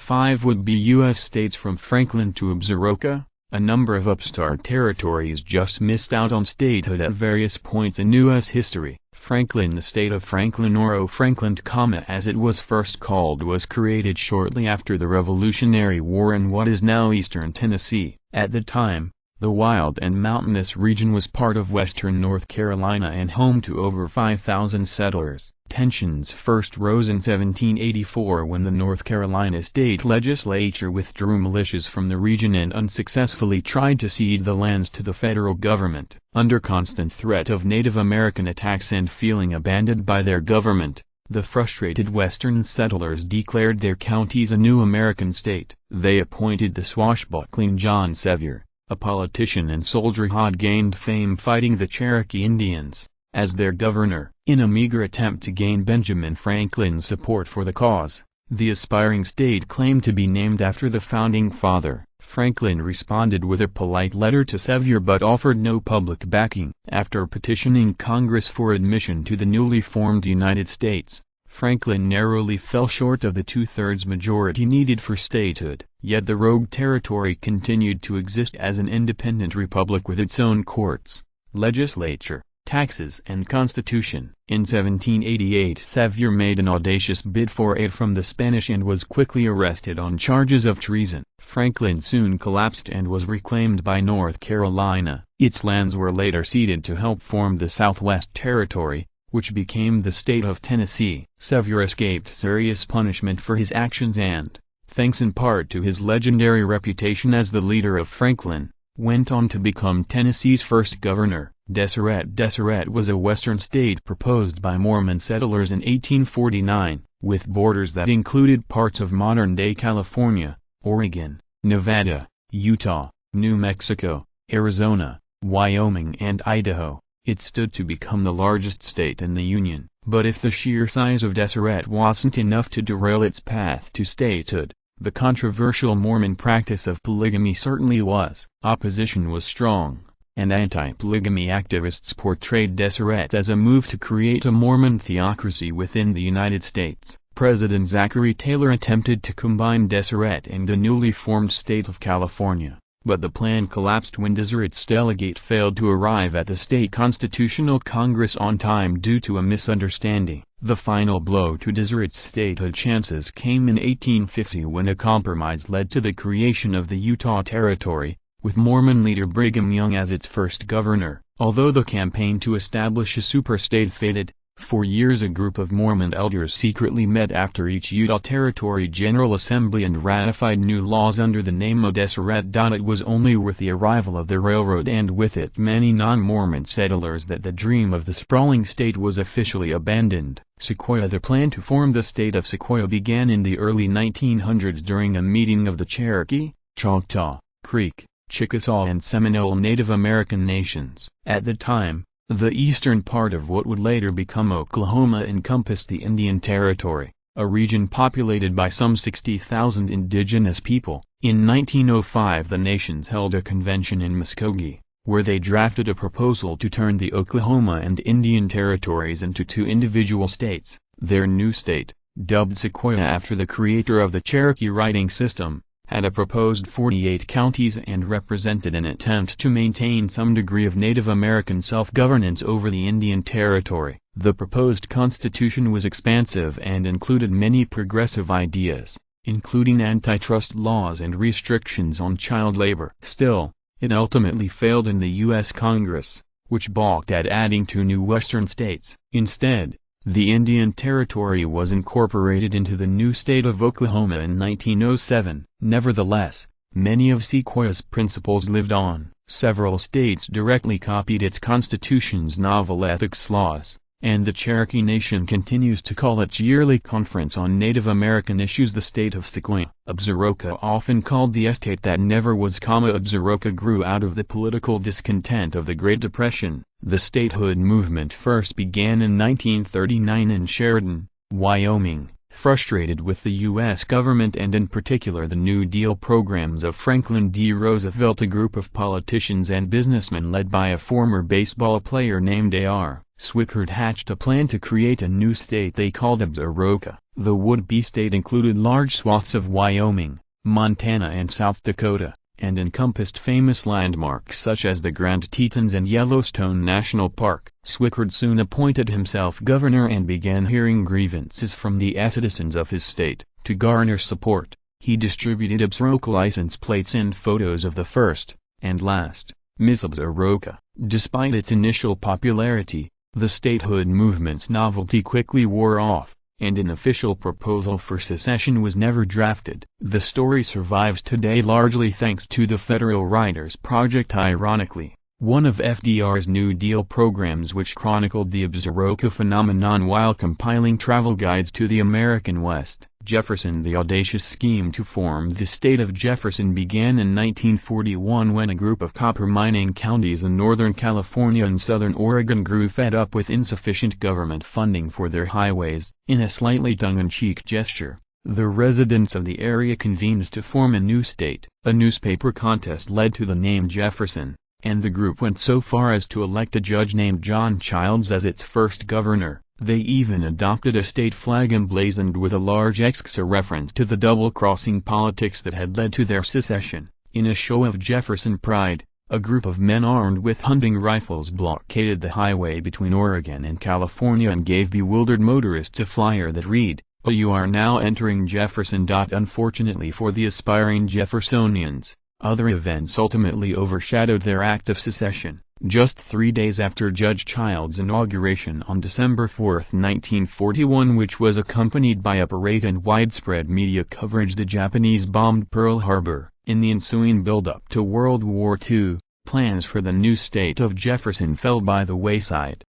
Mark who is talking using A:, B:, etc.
A: 5 would be U.S. states from Franklin to Absaroka. A number of upstart territories just missed out on statehood at various points in U.S. history. Franklin, the state of Franklin or O'Frankland, as it was first called, was created shortly after the Revolutionary War in what is now eastern Tennessee. At the time, the wild and mountainous region was part of western North Carolina and home to over 5,000 settlers. Tensions first rose in 1784 when the North Carolina state legislature withdrew militias from the region and unsuccessfully tried to cede the lands to the federal government. Under constant threat of Native American attacks and feeling abandoned by their government, the frustrated Western settlers declared their counties a new American state. They appointed the swashbuckling John Sevier, a politician and soldier who had gained fame fighting the Cherokee Indians, as their governor. In a meager attempt to gain Benjamin Franklin's support for the cause, the aspiring state claimed to be named after the founding father. Franklin responded with a polite letter to Sevier but offered no public backing. After petitioning Congress for admission to the newly formed United States, Franklin narrowly fell short of the two-thirds majority needed for statehood. Yet the rogue territory continued to exist as an independent republic with its own courts, legislature, taxes and constitution. In 1788 Sevier made an audacious bid for aid from the Spanish and was quickly arrested on charges of treason. Franklin soon collapsed and was reclaimed by North Carolina. Its lands were later ceded to help form the Southwest Territory, which became the state of Tennessee. Sevier escaped serious punishment for his actions and, thanks in part to his legendary reputation as the leader of Franklin, went on to become Tennessee's first governor. Deseret was a western state proposed by Mormon settlers in 1849, with borders that included parts of modern-day California, Oregon, Nevada, Utah, New Mexico, Arizona, Wyoming and Idaho. It stood to become the largest state in the Union. But if the sheer size of Deseret wasn't enough to derail its path to statehood, the controversial Mormon practice of polygamy certainly was. Opposition was strong, and anti-polygamy activists portrayed Deseret as a move to create a Mormon theocracy within the United States. President Zachary Taylor attempted to combine Deseret and the newly formed state of California, but the plan collapsed when Deseret's delegate failed to arrive at the state constitutional congress on time due to a misunderstanding. The final blow to Deseret's statehood chances came in 1850 when a compromise led to the creation of the Utah Territory, with Mormon leader Brigham Young as its first governor. Although the campaign to establish a superstate faded, for years a group of Mormon elders secretly met after each Utah Territory General Assembly and ratified new laws under the name of Deseret. It was only with the arrival of the railroad and with it many non-Mormon settlers that the dream of the sprawling state was officially abandoned. Sequoia. The plan to form the state of Sequoia began in the early 1900s during a meeting of the Cherokee, Choctaw, Creek, Chickasaw and Seminole Native American nations. At the time, the eastern part of what would later become Oklahoma encompassed the Indian Territory, a region populated by some 60,000 indigenous people. In 1905 the nations held a convention in Muskogee, where they drafted a proposal to turn the Oklahoma and Indian Territories into two individual states. Their new state, dubbed Sequoia after the creator of the Cherokee writing system, had a proposed 48 counties and represented an attempt to maintain some degree of Native American self-governance over the Indian Territory. The proposed constitution was expansive and included many progressive ideas, including antitrust laws and restrictions on child labor. Still, it ultimately failed in the U.S. Congress, which balked at adding two new western states. Instead, the Indian Territory was incorporated into the new state of Oklahoma in 1907. Nevertheless, many of Sequoia's principles lived on. Several states directly copied its constitution's novel ethics laws, and the Cherokee Nation continues to call its yearly conference on Native American issues the State of Sequoia. Absaroka, often called the estate that never was, Absaroka grew out of the political discontent of the Great Depression. The statehood movement first began in 1939 in Sheridan, Wyoming. Frustrated with the U.S. government and in particular the New Deal programs of Franklin D. Roosevelt, a group of politicians and businessmen led by a former baseball player named A.R. Swickard hatched a plan to create a new state they called Absaroka. The would-be state included large swaths of Wyoming, Montana and South Dakota, and encompassed famous landmarks such as the Grand Tetons and Yellowstone National Park. Swickard soon appointed himself governor and began hearing grievances from the citizens of his state. To garner support, he distributed Absaroka license plates and photos of the first, and last, Miss Absaroka. Despite its initial popularity, the statehood movement's novelty quickly wore off, and an official proposal for secession was never drafted. The story survives today largely thanks to the Federal Writers Project. Ironically, one of FDR's New Deal programs which chronicled the Absaroka phenomenon while compiling travel guides to the American West. Jefferson. The audacious scheme to form the state of Jefferson began in 1941 when a group of copper mining counties in Northern California and Southern Oregon grew fed up with insufficient government funding for their highways. In a slightly tongue-in-cheek gesture, the residents of the area convened to form a new state. A newspaper contest led to the name Jefferson, and the group went so far as to elect a judge named John Childs as its first governor. They even adopted a state flag emblazoned with a large X, a reference to the double-crossing politics that had led to their secession. In a show of Jefferson pride, a group of men armed with hunting rifles blockaded the highway between Oregon and California and gave bewildered motorists a flyer that read, "Oh, you are now entering Jefferson." Unfortunately for the aspiring Jeffersonians, other events ultimately overshadowed their act of secession. Just 3 days after Judge Childs' inauguration on December 4, 1941, which was accompanied by a parade and widespread media coverage, the Japanese bombed Pearl Harbor. In the ensuing build-up to World War II, plans for the new state of Jefferson fell by the wayside.